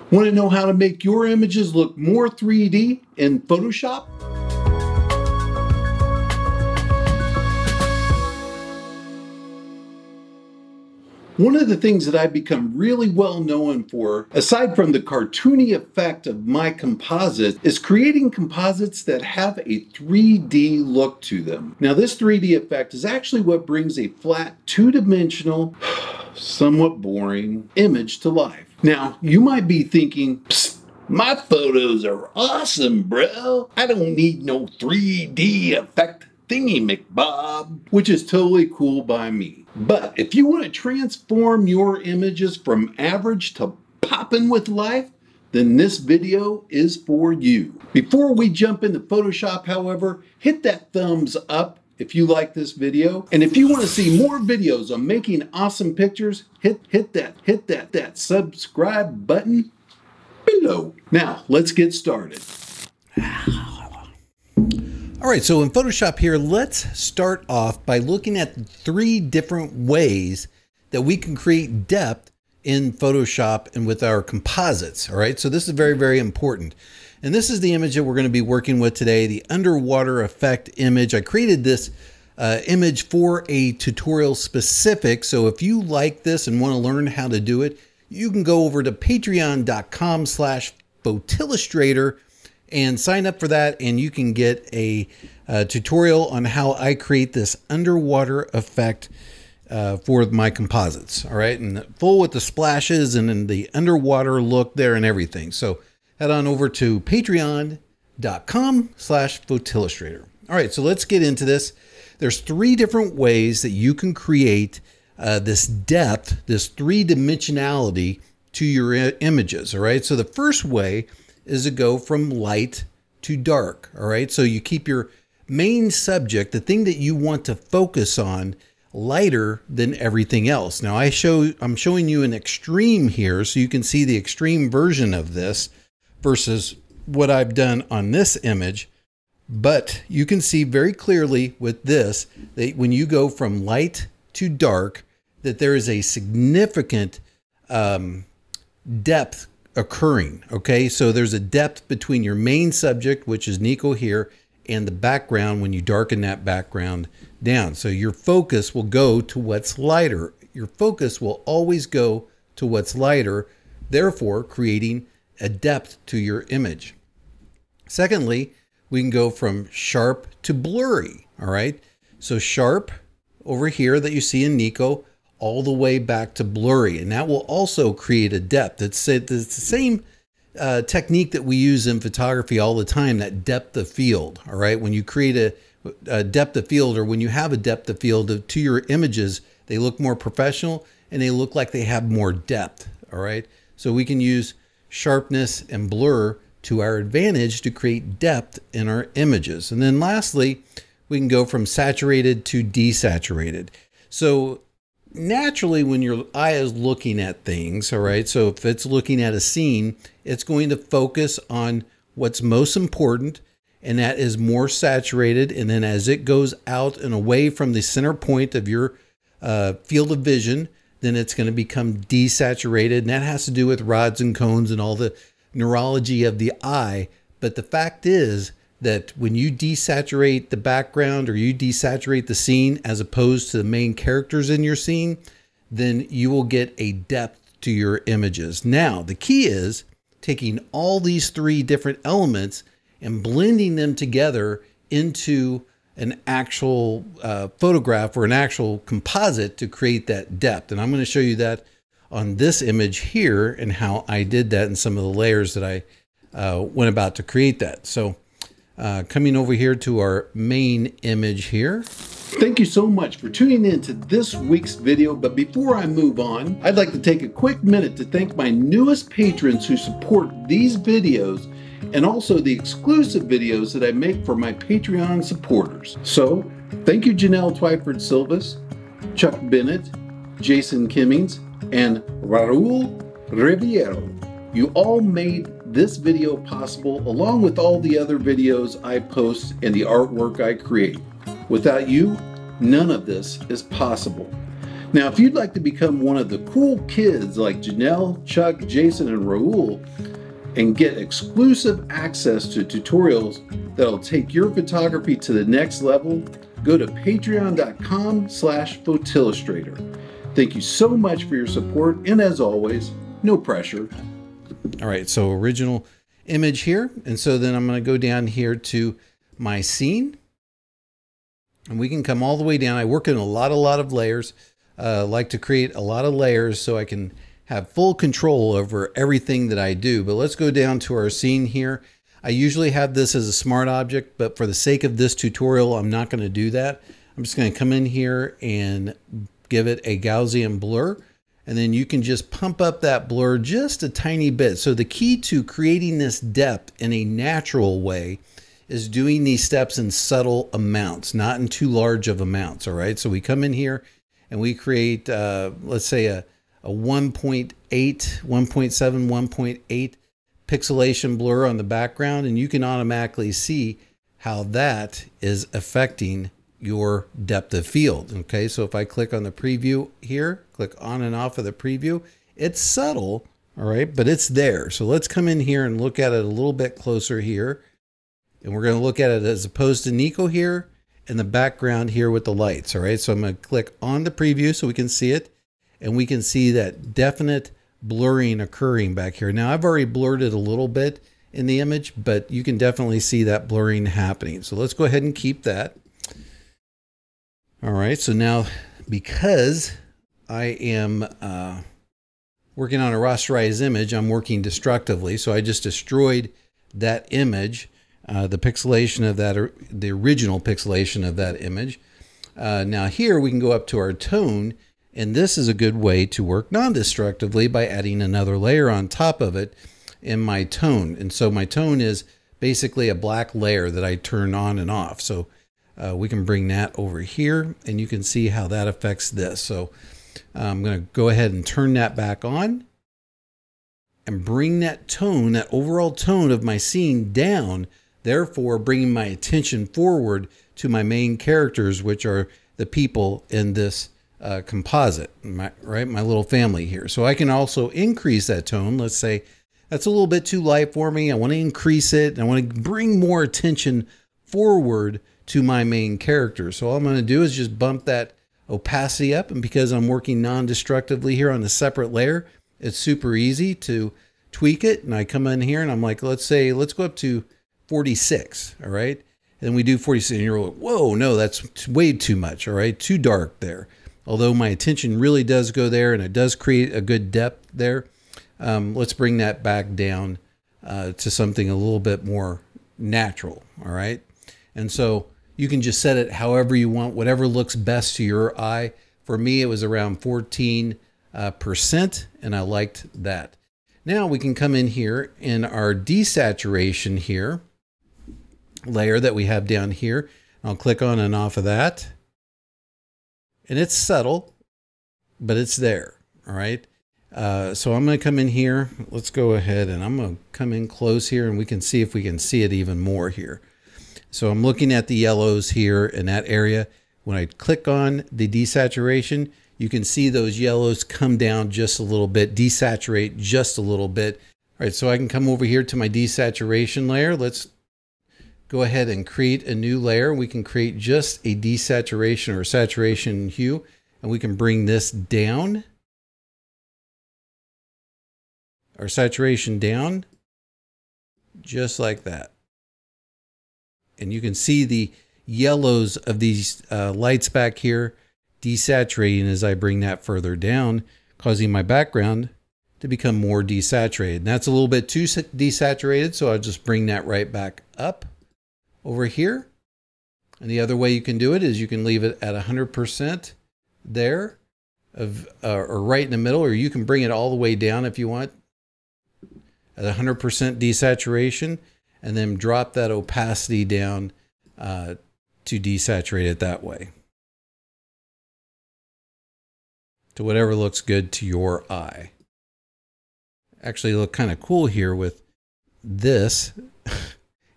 Want to know how to make your images look more 3D in Photoshop? One of the things that I've become really well known for, aside from the cartoony effect of my composites, is creating composites that have a 3D look to them. Now, this 3D effect is actually what brings a flat, two-dimensional, somewhat boring image to life. Now, you might be thinking, psst, my photos are awesome, bro. I don't need no 3D effect thingy McBob, which is totally cool by me. But if you want to transform your images from average to poppin' with life, then this video is for you. Before we jump into Photoshop, however, hit that thumbs up if you like this video. And if you want to see more videos on making awesome pictures, hit that subscribe button below. Now, let's get started. All right, so in Photoshop here, let's start off by looking at 3 different ways that we can create depth in Photoshop and with our composites. All right, so this is very, very important. And this is the image that we're going to be working with today, the underwater effect image. I created this image for a tutorial specific. So if you like this and want to learn how to do it, you can go over to patreon.com/Photillustrator and sign up for that, and you can get a tutorial on how I create this underwater effect for my composites. All right, and full with the splashes and then the underwater look there and everything. So head on over to patreon.com/Photillustrator. All right, so let's get into this. There's 3 different ways that you can create this depth, this 3-dimensionality to your images. All right, so the first way is to go from light to dark. All right, so you keep your main subject, the thing that you want to focus on, lighter than everything else. Now I'm showing you an extreme here so you can see the extreme version of this versus what I've done on this image. But you can see very clearly with this that when you go from light to dark, that there is a significant depth occurring. Okay, so there's a depth between your main subject, which is Nico here, and the background when you darken that background down. So your focus will go to what's lighter. Your focus will always go to what's lighter, therefore creating a depth to your image. Secondly, we can go from sharp to blurry. All right, so sharp over here that you see in Nico, all the way back to blurry, and that will also create a depth. It's the same technique that we use in photography all the time, that depth of field. All right, when you create a depth of field, or when you have a depth of field to your images, they look more professional and they look like they have more depth. All right, so we can use sharpness and blur to our advantage to create depth in our images. And then lastly, we can go from saturated to desaturated. So naturally, when your eye is looking at things, all right, so if it's looking at a scene, it's going to focus on what's most important, and that is more saturated. And then as it goes out and away from the center point of your field of vision, then it's going to become desaturated. And that has to do with rods and cones and all the neurology of the eye. But the fact is that when you desaturate the background or you desaturate the scene as opposed to the main characters in your scene, then you will get a depth to your images. Now, the key is taking all these 3 different elements and blending them together into an actual photograph or an actual composite to create that depth. And I'm going to show you that on this image here and how I did that and some of the layers that I went about to create that. So coming over here to our main image here. Thank you so much for tuning in to this week's video, but before I move on, I'd like to take a quick minute to thank my newest patrons who support these videos and also the exclusive videos that I make for my Patreon supporters. So, thank you Janelle Twyford Silvas, Chuck Bennett, Jason Kimmings, and Raul Riviero. You all made this video possible, along with all the other videos I post and the artwork I create. Without you, none of this is possible. Now, if you'd like to become one of the cool kids like Janelle, Chuck, Jason, and Raul, and get exclusive access to tutorials that'll take your photography to the next level, go to patreon.com/photillustrator. Thank you so much for your support, and as always, no pressure. All right, so original image here. And so then I'm going to go down here to my scene. And we can come all the way down. I work in a lot of layers. Like to create a lot of layers so I can have full control over everything that I do. But let's go down to our scene here. I usually have this as a smart object, but for the sake of this tutorial, I'm not going to do that. I'm just going to come in here and give it a Gaussian blur. And then you can just pump up that blur just a tiny bit. So the key to creating this depth in a natural way is doing these steps in subtle amounts, not in too large of amounts. All right. So we come in here and we create, let's say a 1.8, 1.7, 1.8 pixelation blur on the background. And you can automatically see how that is affecting your depth of field. Okay, so if I click on the preview here, click on and off of the preview, it's subtle, all right, but it's there. So let's come in here and look at it a little bit closer here. And we're going to look at it as opposed to Nico here in the background here with the lights. All right, so I'm going to click on the preview so we can see it. And we can see that definite blurring occurring back here. Now I've already blurred it a little bit in the image, but you can definitely see that blurring happening. So let's go ahead and keep that. All right, so now because I am working on a rasterized image, I'm working destructively. So I just destroyed that image, the pixelation of that, or the original pixelation of that image. Now here we can go up to our tone, and this is a good way to work non-destructively by adding another layer on top of it in my tone. And so my tone is basically a black layer that I turn on and off. So we can bring that over here and you can see how that affects this. So I'm going to go ahead and turn that back on and bring that tone, that overall tone of my scene down, therefore bringing my attention forward to my main characters, which are the people in this composite, my little family here. So I can also increase that tone. Let's say that's a little bit too light for me. I want to increase it. I want to bring more attention forward to my main character. So all I'm going to do is just bump that opacity up. And because I'm working non-destructively here on a separate layer, it's super easy to tweak it. And I come in here and I'm like, let's go up to 46. All right. And we do 46 and you're like, whoa, no, that's way too much. All right. Too dark there. Although my attention really does go there and it does create a good depth there. Let's bring that back down to something a little bit more natural. All right. And so you can just set it however you want, whatever looks best to your eye. For me, it was around 14%, and I liked that. Now we can come in here in our desaturation here, layer that we have down here. I'll click on and off of that. And it's subtle, but it's there, all right? So I'm going to come in here. Let's go ahead, and I'm going to come in close here, and we can see if we can see it even more here. So I'm looking at the yellows here in that area. When I click on the desaturation, you can see those yellows come down just a little bit, desaturate just a little bit. All right, so I can come over here to my desaturation layer. Let's go ahead and create a new layer. We can create just a desaturation or saturation hue, and we can bring this down, our saturation down, just like that. And you can see the yellows of these lights back here desaturating as I bring that further down, causing my background to become more desaturated. And that's a little bit too desaturated, so I'll just bring that right back up over here. And the other way you can do it is you can leave it at 100% there, or right in the middle, or you can bring it all the way down if you want at 100% desaturation, and then drop that opacity down to desaturate it that way to whatever looks good to your eye. Actually look kind of cool here with this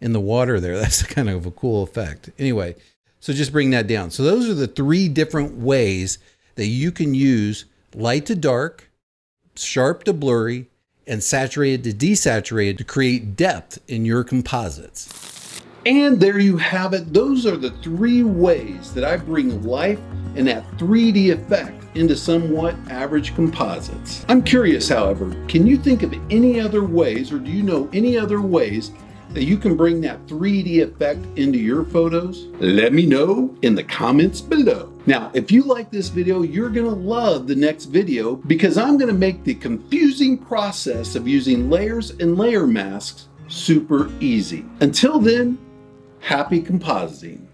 in the water there. That's kind of a cool effect. Anyway, so just bring that down. So those are the three different ways that you can use light to dark, sharp to blurry, and saturated to desaturated to create depth in your composites. And there you have it. Those are the 3 ways that I bring life and that 3D effect into somewhat average composites. I'm curious, however, can you think of any other ways, or do you know any other ways that you can bring that 3D effect into your photos? Let me know in the comments below. Now, if you like this video, you're gonna love the next video, because I'm gonna make the confusing process of using layers and layer masks super easy. Until then, happy compositing.